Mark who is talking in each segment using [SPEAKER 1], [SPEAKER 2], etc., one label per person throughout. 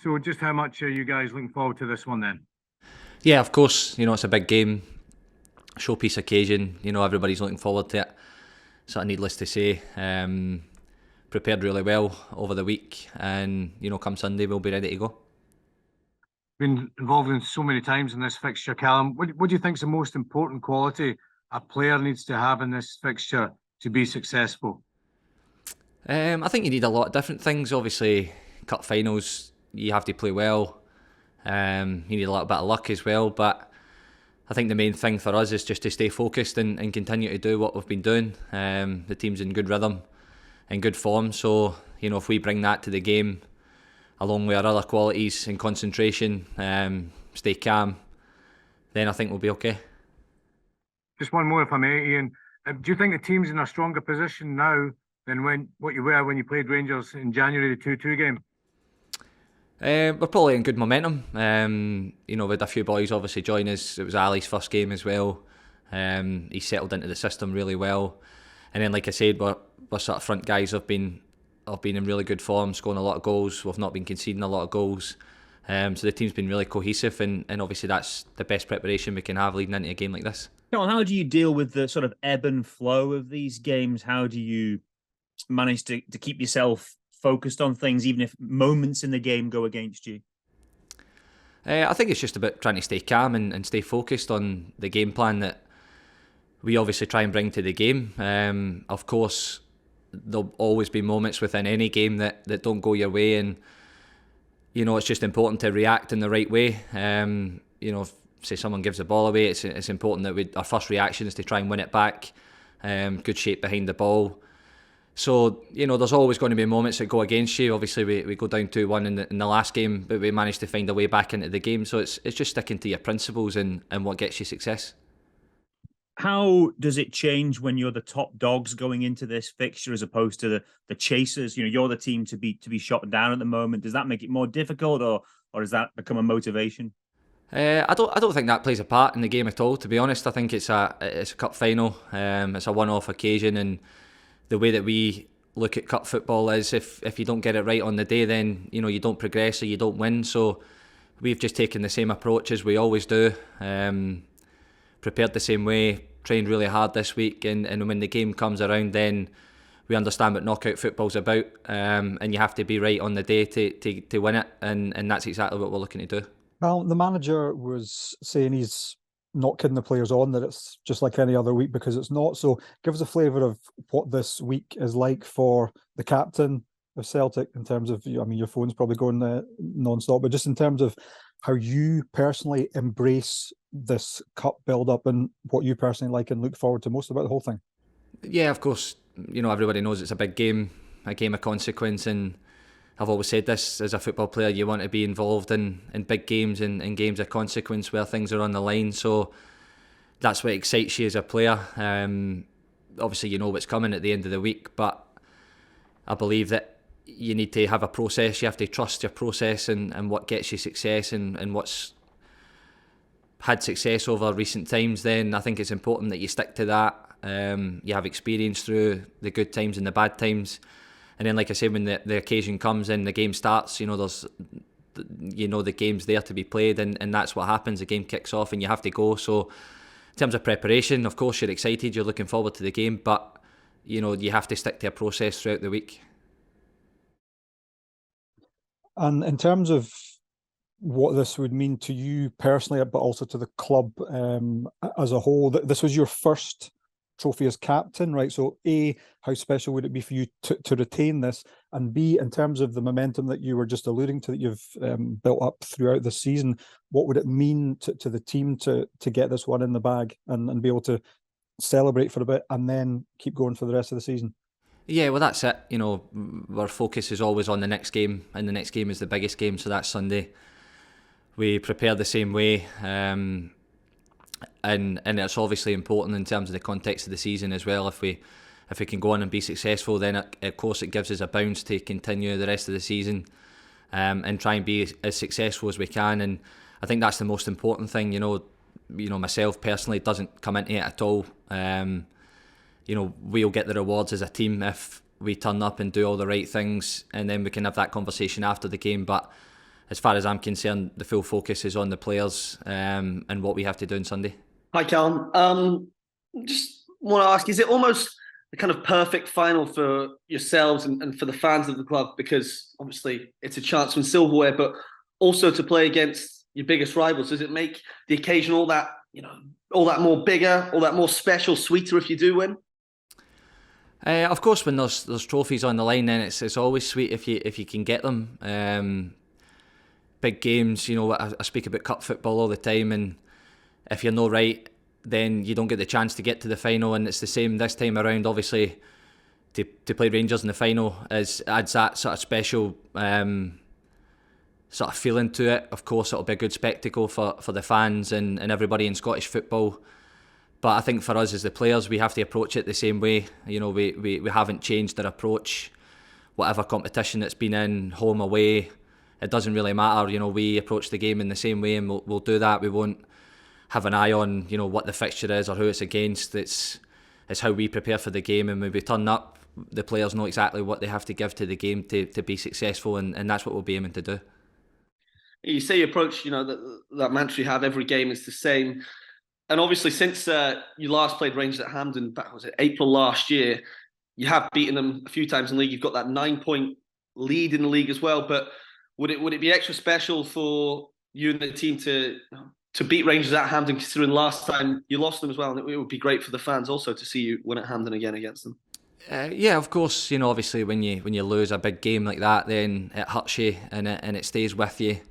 [SPEAKER 1] So just how much are you guys looking forward to this one then?
[SPEAKER 2] Yeah, of course. It's a big game, showpiece occasion. Everybody's looking forward to it. Sort of needless to say. Prepared really well over the week, and come Sunday we'll be ready to go.
[SPEAKER 1] Been involved in so many times in this fixture, Callum. What do you think is the most important quality a player needs to have in this fixture to be successful?
[SPEAKER 2] I think you need a lot of different things. Obviously, cup finals you have to play well. You need a little bit of luck as well, but I think the main thing for us is just to stay focused and continue to do what we've been doing. The team's in good rhythm, in good form, so if we bring that to the game, along with our other qualities and concentration, stay calm, then I think we'll be okay.
[SPEAKER 1] Just one more, if I may, Ian. Do you think the team's in a stronger position now than what you were when you played Rangers in January, the 2-2 game?
[SPEAKER 2] We're probably in good momentum. We had a few boys obviously join us. It was Ali's first game as well. He settled into the system really well. And then, like I said, we're sort of front guys have been in really good form, scoring a lot of goals. We've not been conceding a lot of goals. So the team's been really cohesive, and obviously that's the best preparation we can have leading into a game like this.
[SPEAKER 3] John, how do you deal with the sort of ebb and flow of these games? How do you manage to keep yourself focused on things, even if moments in the game go against you?
[SPEAKER 2] I think it's just about trying to stay calm and stay focused on the game plan that we obviously try and bring to the game. Of course, there'll always be moments within any game that don't go your way, and it's just important to react in the right way. If, say, someone gives the ball away, it's important that our first reaction is to try and win it back. Good shape behind the ball. So, there's always going to be moments that go against you. Obviously, we go down 2-1 in the last game, but we managed to find a way back into the game. So it's just sticking to your principles and what gets you success.
[SPEAKER 3] How does it change when you're the top dogs going into this fixture as opposed to the chasers? You're the team to be shot down at the moment. Does that make it more difficult, or does that become a motivation?
[SPEAKER 2] I don't think that plays a part in the game at all. To be honest, I think it's a cup final. It's a one-off occasion, and the way that we look at cup football is if you don't get it right on the day, then you don't progress or you don't win. So we've just taken the same approach as we always do. Prepared the same way, trained really hard this week, and when the game comes around, then we understand what knockout football's about, and you have to be right on the day to win it, and that's exactly what we're looking to do.
[SPEAKER 4] Well, the manager was saying he's not kidding the players on, that it's just like any other week, because it's not. So give us a flavour of what this week is like for the captain of Celtic in terms of, I mean, your phone's probably going non-stop, but just in terms of how you personally embrace this cup build-up and what you personally like and look forward to most about the whole thing.
[SPEAKER 2] Yeah, of course, everybody knows it's a big game, a game of consequence, and I've always said this, as a football player, you want to be involved in big games and games of consequence where things are on the line. So that's what excites you as a player. Obviously, you know what's coming at the end of the week, but I believe that you need to have a process. You have to trust your process and what gets you success and what's had success over recent times. Then I think it's important that you stick to that. You have experience through the good times and the bad times. And then, like I said, when the occasion comes and the game starts, there's, the game's there to be played, and that's what happens. The game kicks off and you have to go. So in terms of preparation, of course, you're excited, you're looking forward to the game, but, you have to stick to a process throughout the week.
[SPEAKER 4] And in terms of what this would mean to you personally, but also to the club as a whole, this was your first trophy as captain, right? So A, how special would it be for you to retain this? And B, in terms of the momentum that you were just alluding to that you've built up throughout the season, what would it mean to the team to get this one in the bag and be able to celebrate for a bit and then keep going for the rest of the season?
[SPEAKER 2] Yeah, well, that's it. Our focus is always on the next game, and the next game is the biggest game, so that's Sunday. We prepare the same way, and it's obviously important in terms of the context of the season as well. If we can go on and be successful, then of course it gives us a bounce to continue the rest of the season, and try and be as successful as we can. And I think that's the most important thing. Myself personally, doesn't come into it at all. We'll get the rewards as a team if we turn up and do all the right things, and then we can have that conversation after the game. But as far as I'm concerned, the full focus is on the players and what we have to do on Sunday.
[SPEAKER 5] Hi, Callum. Just want to ask, is it almost the kind of perfect final for yourselves and for the fans of the club? Because obviously it's a chance to win silverware, but also to play against your biggest rivals. Does it make the occasion all that more bigger, all that more special, sweeter if you do win?
[SPEAKER 2] Of course, when there's trophies on the line, then it's always sweet if you can get them. Big games, I speak about cup football all the time, and if you're not right, then you don't get the chance to get to the final. And it's the same this time around. Obviously, to play Rangers in the final adds that sort of special sort of feeling to it. Of course, it'll be a good spectacle for the fans and everybody in Scottish football. But I think for us as the players, we have to approach it the same way. We haven't changed our approach. Whatever competition it's been in, home, away, it doesn't really matter. We approach the game in the same way, and we'll do that. We won't have an eye on what the fixture is or who it's against. It's how we prepare for the game, and when we turn up, the players know exactly what they have to give to the game to be successful, and that's what we'll be aiming to do.
[SPEAKER 5] You say you approach, that mantra you have, every game is the same. And obviously, since you last played Rangers at Hampden, back was it April last year, you have beaten them a few times in the league. You've got that 9-point lead in the league as well. But would it be extra special for you and the team to beat Rangers at Hampden, considering last time you lost them as well? And it would be great for the fans also to see you win at Hampden again against them.
[SPEAKER 2] Yeah, of course. Obviously, when you lose a big game like that, then it hurts you and it stays with you.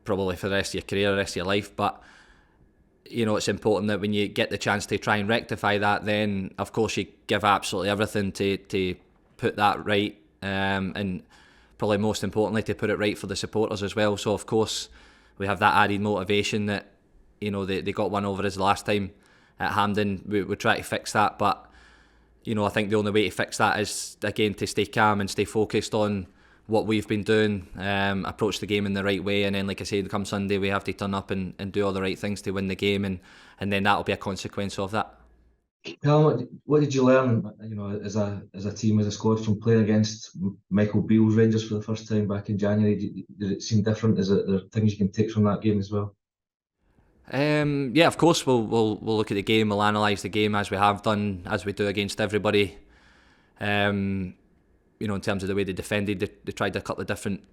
[SPEAKER 2] Probably for the rest of your career, the rest of your life. But it's important that when you get the chance to try and rectify that, then of course you give absolutely everything to put that right, and probably most importantly to put it right for the supporters as well. So of course we have that added motivation that they got one over us last time at Hampden. We try to fix that, but I think the only way to fix that is again to stay calm and stay focused on what we've been doing, approach the game in the right way, and then like I said, come Sunday we have to turn up and do all the right things to win the game, and then that'll be a consequence of that.
[SPEAKER 6] Callum, what did you learn, as a team, as a squad, from playing against Michael Beale's Rangers for the first time back in January? Did it seem different? Is there things you can take from that game as well?
[SPEAKER 2] Yeah, of course we'll look at the game, we'll analyse the game as we have done, as we do against everybody. In terms of the way they defended, they tried a couple of different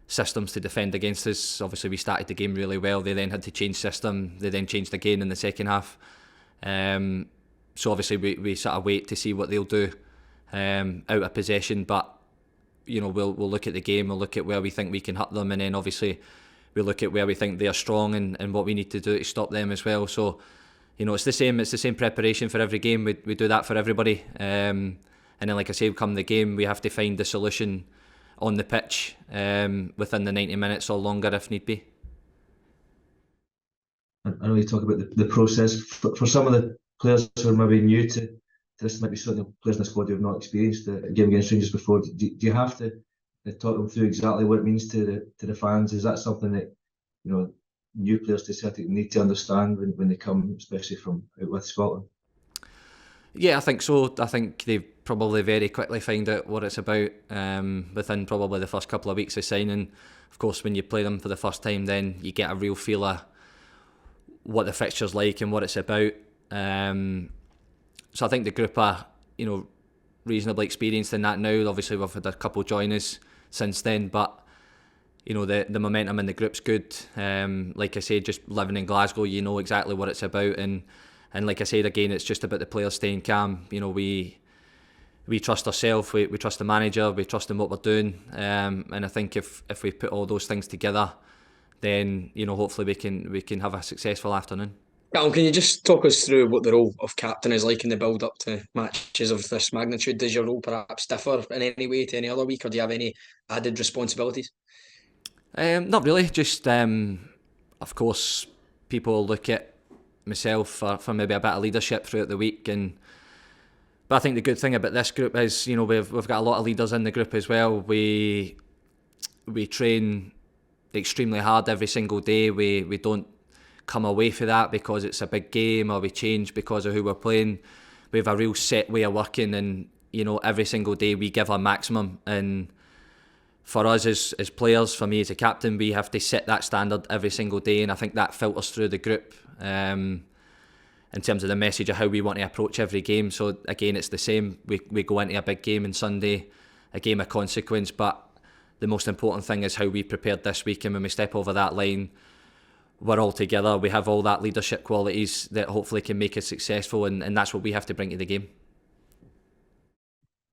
[SPEAKER 2] systems to defend against us. Obviously, we started the game really well. They then had to change system. They then changed again in the second half. So obviously, we sort of wait to see what they'll do out of possession. But we'll look at the game. We'll look at where we think we can hurt them, and then obviously we look at where we think they are strong and what we need to do to stop them as well. So it's the same preparation for every game. We do that for everybody. And then, like I say, come the game, we have to find the solution on the pitch within the 90 minutes or longer if need be.
[SPEAKER 6] I know you talk about the process. For some of the players who are maybe new to this, might be certainly players in the squad who have not experienced a game against Rangers before, do you have to talk them through exactly what it means to the fans? Is that something that new players to Celtic need to understand when they come, especially from out with Scotland?
[SPEAKER 2] Yeah, I think so. I think they probably very quickly find out what it's about within probably the first couple of weeks of signing. Of course, when you play them for the first time, then you get a real feel of what the fixture's like and what it's about. So I think the group are, reasonably experienced in that now. Obviously, we've had a couple join us since then, but the momentum in the group's good. Like I said, just living in Glasgow, you know exactly what it's about, and like I said again, it's just about the players staying calm. We trust ourselves, we trust the manager, we trust in what we're doing, and I think if we put all those things together, then hopefully we can have a successful afternoon.
[SPEAKER 7] Callum, can you just talk us through what the role of captain is like in the build up to matches of this magnitude? Does your role perhaps differ in any way to any other week, or do you have any added responsibilities?
[SPEAKER 2] Not really, just of course people look at myself for maybe a bit of leadership throughout the week, but I think the good thing about this group is we've got a lot of leaders in the group as well. We train extremely hard every single day. We don't come away from that because it's a big game, or we change because of who we're playing. We have a real set way of working, and every single day we give our maximum, and for us as players, for me as a captain, we have to set that standard every single day, and I think that filters through the group in terms of the message of how we want to approach every game. So again, it's the same. We go into a big game on Sunday, a game of consequence, but the most important thing is how we prepared this week, and when we step over that line, we're all together. We have all that leadership qualities that hopefully can make us successful, and that's what we have to bring to the game.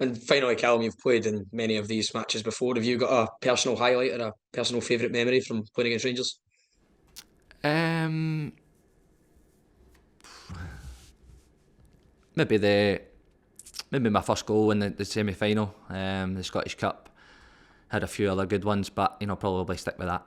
[SPEAKER 7] And finally, Callum, you've played in many of these matches before. Have you got a personal highlight or a personal favourite memory from playing against Rangers?
[SPEAKER 2] Maybe my first goal in the semi-final, the Scottish Cup. Had a few other good ones, but probably stick with that.